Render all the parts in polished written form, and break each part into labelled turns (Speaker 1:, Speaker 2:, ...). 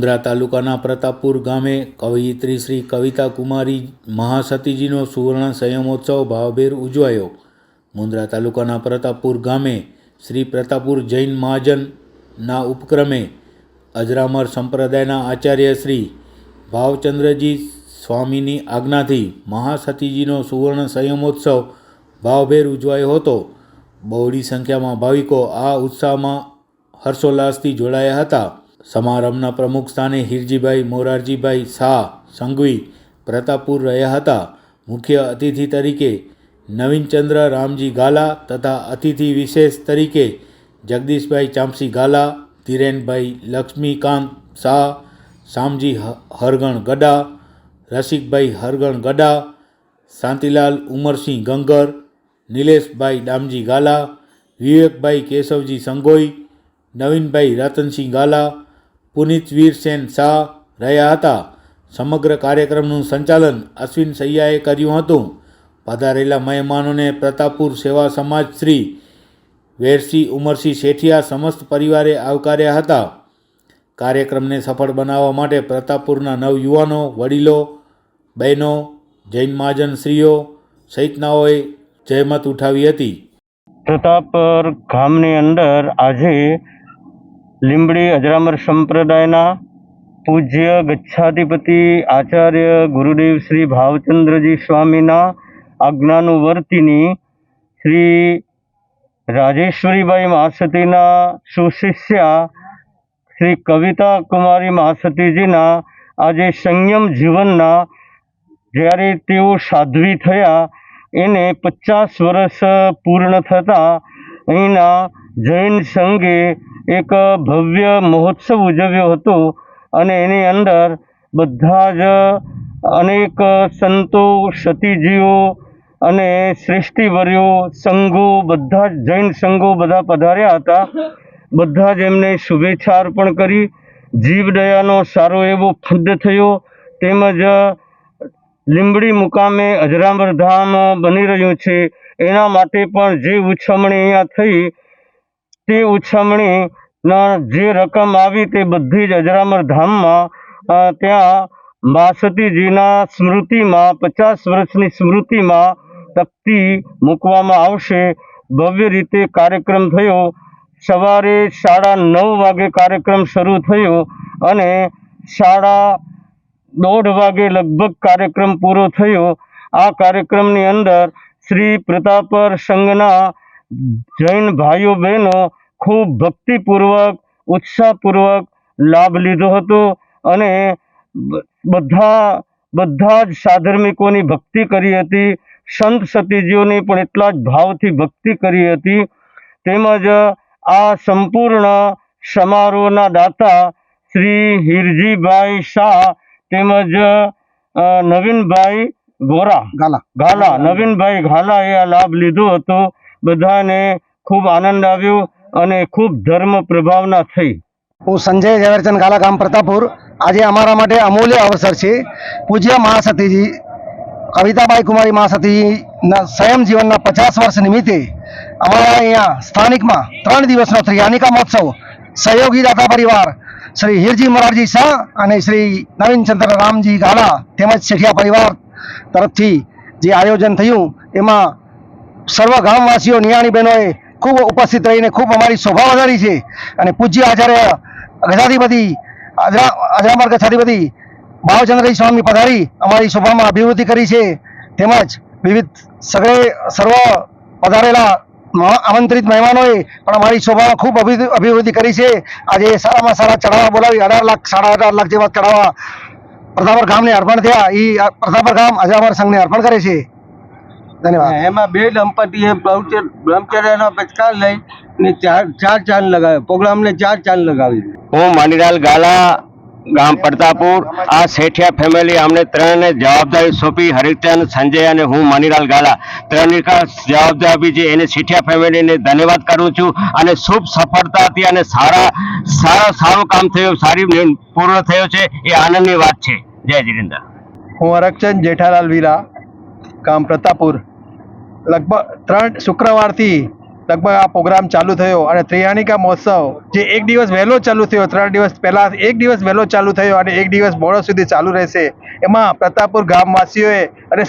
Speaker 1: મુન્દ્રા તાલુકાના પ્રતાપપુર ગામે કવયિત્રી શ્રી કવિતા કુમારી મહાસતીજીનો સુવર્ણ સંયમોત્સવ ભાવભેર ઉજવાયો। મુન્દ્રા તાલુકાના પ્રતાપપુર ગામે શ્રી પ્રતાપપુર જૈન મહાજનના ઉપક્રમે અજરામર સંપ્રદાયના આચાર્ય શ્રી ભાવચંદ્રજી સ્વામીની આજ્ઞાથી મહાસતીજીનો સુવર્ણ સંયમોત્સવ ભાવભેર ઉજવાયો હતો। બહોળી સંખ્યામાં ભાવિકો આ ઉત્સાહમાં હર્ષોલ્લાસથી જોડાયા હતા। समारंभना प्रमुख स्थाने हिरजीभाई मोरारजीभाई शाह संघवी प्रतापपुर रह्या हता। मुख्य अतिथि तरीके नवीनचंद्र रामजी गाला तथा अतिथि विशेष तरीके जगदीशभाई चामसी गाला, धीरेनभाई लक्ष्मीकांत शाह, शामजी हरगण गड्डा, रसिकभाई हरगण गड्डा, शांतिलाल उमरसिंह गंगर, नीलेशभाई डामजी गाला, विवेकभाई केशवजी संगोई, नवीनभाई रतनसिंह गाला, पुनीत वीरसेन शाह रह्या हता। समग्र कार्यक्रमનું संचालन अश्विन सैयाએ કર્યું હતું। પધારેલા મહેમાનોને પ્રતાપપુર સેવા સમાજ શ્રી વેરસી ઉમરસિંહ શેઠિયા સમસ્ત પરિવારે આવકાર્યા હતા। કાર્યક્રમને સફળ બનાવવા માટે પ્રતાપપુરના નવયુવાનો, વડીલો, બહેનો, જૈન મહાજન શ્રીઓ સહિતનાઓએ જહેમત ઉઠાવી હતી।
Speaker 2: પ્રતાપપુર ગામની અંદર આજે લીંબડી અજરામર સંપ્રદાયના પૂજ્ય ગચ્છાધિપતિ આચાર્ય ગુરુદેવ શ્રી ભાવચંદ્રજી સ્વામીના આજ્ઞાનુવર્તિની શ્રી રાજેશ્વરીબાઈ મહાસતીના સુશિષ્યા શ્રી કવિતા કુમારી મહાસતીજીના આજે સંયમ જીવનના જ્યારે તેઓ સાધ્વી થયા એને 50 વર્ષ પૂર્ણ થતાં અહીંના જૈન સંઘે एक भव्य महोत्सव उजव्यो हतो अने एनी अंदर बधा ज अनेक संतो सतीजीओ अने श्रेष्ठीवर्यो संघो बधा जैन संघो बधा पधार्या हता। बधा ज एमने शुभेच्छा अर्पण करी। जीवदयानो सारो एवो फंद थयो। तेमज લીંબડી मुकामे अજરામર धाम बनी रह्युं छे एना माटे पण जे उछमणी अहींया थई ते उछमणीना जे रकम आवी ते बधी ज अજરામર धाममां त्यां महासतीजीना स्मृतिमां 50 वर्षनी स्मृतिमां तकती मूकवामां आवशे। भव्य रीते कार्यक्रम थयो। सवारे 9:30 वागे कार्यक्रम शरू थयो अने 1:30 वागे लगभग कार्यक्रम पूरो थयो। आ कार्यक्रमनी अंदर श्री प्रतापपुर संघना जैन भाईओ बहनों खूब भक्तिपूर्वक उत्साहपूर्वक लाभ लीधो हतो अने बधा ज साधर्मिकोनी भक्ति करी हती। संत सतीजीओनी पण एटला ज भावथी भक्ति करी हती। तेमज आ संपूर्ण समारोहना दाता श्री हिरजीभाई शाह तेमज नवीनभाई गाला नवीनभाई गालाए आ लाभ लीधो हतो। बधाने खूब आनंद आव्यो अने खूब धर्म प्रभावना थई।
Speaker 3: हूँ संजय ઝવેરચંદ ગાલા ગામ પ્રતાપપુર। આજે અમારા માટે અમૂલ્ય અવસર છે। પૂજ્ય મહાસતીજી કવિતાબાઈ કુમારી મહાસતીજીના સંયમ જીવનના 50 વર્ષ નિમિત્તે અમારા અહીંયા સ્થાનિકમાં 3 દિવસનો ત્રિયાનિકા મહોત્સવ સહયોગી દાતા પરિવાર શ્રી હિરજી મોરારજી શાહ અને શ્રી નવીનચંદ્ર રામજી ગાલા તેમજ શેઠિયા પરિવાર તરફથી જે આયોજન થયું એમાં સર્વ ગામવાસીઓ નિયાણી બહેનોએ खूब उपस्थित रहीने खूब अमारी शोभा वधारी है। अने पूज्य आचार्य गजाधिपति अજરામર गच्छाधिपति भावचंद्रजी स्वामी पधारी अमारी शोभा में अभिवृद्धि करी है। तेमज विविध सर्व पधारेला आमंत्रित मेहमानोए पण अमारी शोभा में खूब अभिवृद्धि करी है। आज सारा सारा चढ़ावा बोलावी 18 लाख 18.5 लाख जेवा चढ़ावा प्रतापपुर गाम ने अर्पण थया। ई प्रतापपुर गाम अજરામર संघ ने अर्पण करे छे। धन्यवाद।
Speaker 2: एमां बे दंपतीए ब्रह्मचर्यनो पचकार लई चार चांद लगावे। प्रोग्राम ने 4 चांद लगावी। हूँ मणिलाल गाला गाम प्रतापपुर आ सेठिया फेमिली हमने 3 ने जवाबदारी सौंपी। हरिचंद संजय अने हूँ मणिलाल गाला 3 का जवाबदारी आपी छे। एने सेठिया फेमिली ने धन्यवाद करूँ छूं अने शुभ सफलताथी अने सारू काम थयुं, सारी पूर्ण थयो छे ए आनंदनी वात छे। जय जिनेन्द्र।
Speaker 4: हूँ हरकचंद जेठालाल वीरा गाम प्रतापपुर लगभग 3 शुक्रवार थी લગભગ આ પ્રોગ્રામ ચાલુ થયો અને ત્રિયાણિકા મહોત્સવ જે એક દિવસ વહેલો ચાલુ થયો, 3 દિવસ પહેલાં એક દિવસ વહેલો ચાલુ થયો અને એક દિવસ મોડો સુધી ચાલુ રહેશે, એમાં પ્રતાપપુર ગામવાસીઓએ અને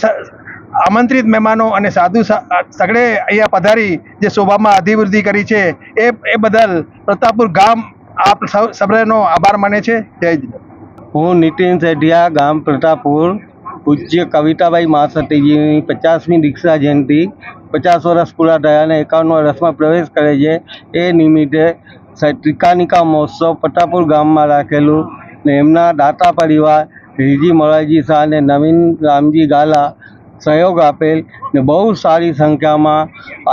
Speaker 4: આમંત્રિત મહેમાનો અને સાધુ સગળે અહીંયા પધારી જે શોભામાં અધિવૃદ્ધિ કરી છે એ બદલ પ્રતાપપુર ગામ આપ સૌનો આભાર માને છે. જય હિન્દ.
Speaker 2: હું નીતિન સેઠિયા, ગામ પ્રતાપપુર. પૂજ્ય કવિતાબાઈ મહાસતીજીની 50મી દીક્ષા જયંતિ 50 વર્ષ પૂરા થયા અને 51 વર્ષમાં પ્રવેશ કરે છે. એ નિમિત્તે ત્રિકાનિકા મહોત્સવ પ્રતાપપુર ગામમાં રાખેલું ને એમના દાતા પરિવાર રીજી મોરારજી શાહ અને નવીન રામજી ગાલા સહયોગ આપેલ ને બહુ સારી સંખ્યામાં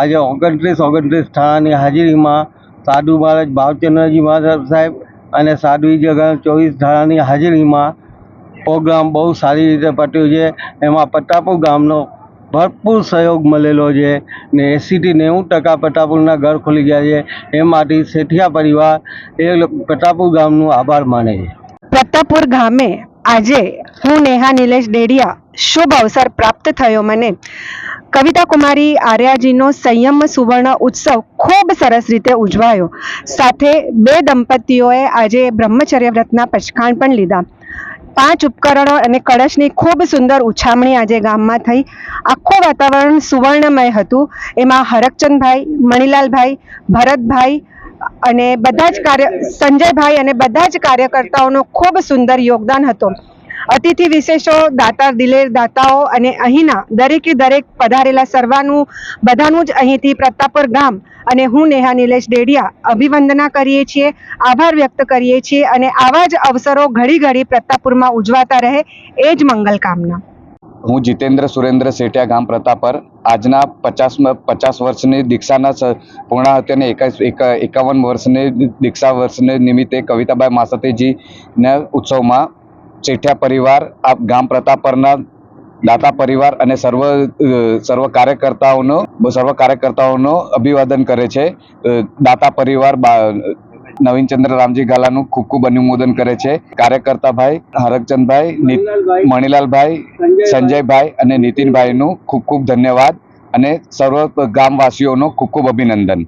Speaker 2: આજે 29 થાળાની હાજરીમાં સાધુ મહારાજ ભાવચંદ્રજી મહારાજ સાહેબ અને સાધ્વી જગન 24 થાળાની હાજરીમાં પ્રોગ્રામ બહુ સારી રીતે પત્યો છે. એમાં પ્રતાપપુર ગામનો ભરપૂર સહયોગ મળેલો છે ને 80થી 90% પ્રતાપપુરના ઘર ખુલી ગયા છે. એમાંથી શેઠિયા પરિવાર એ પ્રતાપપુર ગામનું આભાર માને છે.
Speaker 5: પ્રતાપપુર ગામે આજે હું નેહા નિલેશ ડેડિયા શુભ અવસર પ્રાપ્ત થયો મને. કવિતા કુમારી આર્યાજીનો સંયમ સુવર્ણ ઉત્સવ ખૂબ સરસ રીતે ઉજવાયો. સાથે 2 દંપતીઓએ આજે બ્રહ્મચર્ય વ્રતના પચખાણ પણ લીધા. 5 ઉપકરણો અને કળશની ખૂબ સુંદર ઉછામણી આજે ગામમાં થઈ. આખું વાતાવરણ સુવર્ણમય હતું. એમાં હરકચંદભાઈ, મણીલાલભાઈ, ભરતભાઈ અને બધા જ સંજયભાઈ અને બધા જ કાર્યકર્તાઓનો ખૂબ સુંદર યોગદાન હતું. અતિથિ વિશેષો, દાતા દિલેર દાતાઓ અને અહીંના દરેકે દરેક પધારેલા સર્વાનું બધાનું જ અહીંથી પ્રતાપપુર ગામ અને હું નેહા નિલેશ ડેડિયા અભિવંદના કરીએ છીએ, આભાર વ્યક્ત કરીએ છીએ અને આવા જ અવસરો ઘડી ઘડી પ્રતાપપુરમાં ઉજવાતા રહે એ જ મંગલ કામના.
Speaker 6: હું જીતેન્દ્ર સુરેન્દ્ર સેઠિયા, ગામ પ્રતાપર. આજના 50 વર્ષની દીક્ષાના પૂર્ણાહુતિ અને 51 વર્ષની દીક્ષા વર્ષને નિમિત્તે કવિતાબાઈ મહાસતીજીના ઉત્સવમાં સેઠિયા પરિવાર, આ ગામ પ્રતાપરના દાતા પરિવાર અને સર્વ કાર્યકર્તાઓનો અભિવાદન કરે છે. દાતા પરિવાર નવીનચંદ્ર રામજી ગાલાનું ખૂબ ખૂબ અનુમોદન કરે છે. કાર્યકર્તા ભાઈ હરકચંદભાઈ, મણીલાલભાઈ, સંજયભાઈ અને નીતિનભાઈનું ખૂબ ખૂબ ધન્યવાદ અને સર્વ ગામવાસીઓનો ખૂબ ખૂબ અભિનંદન.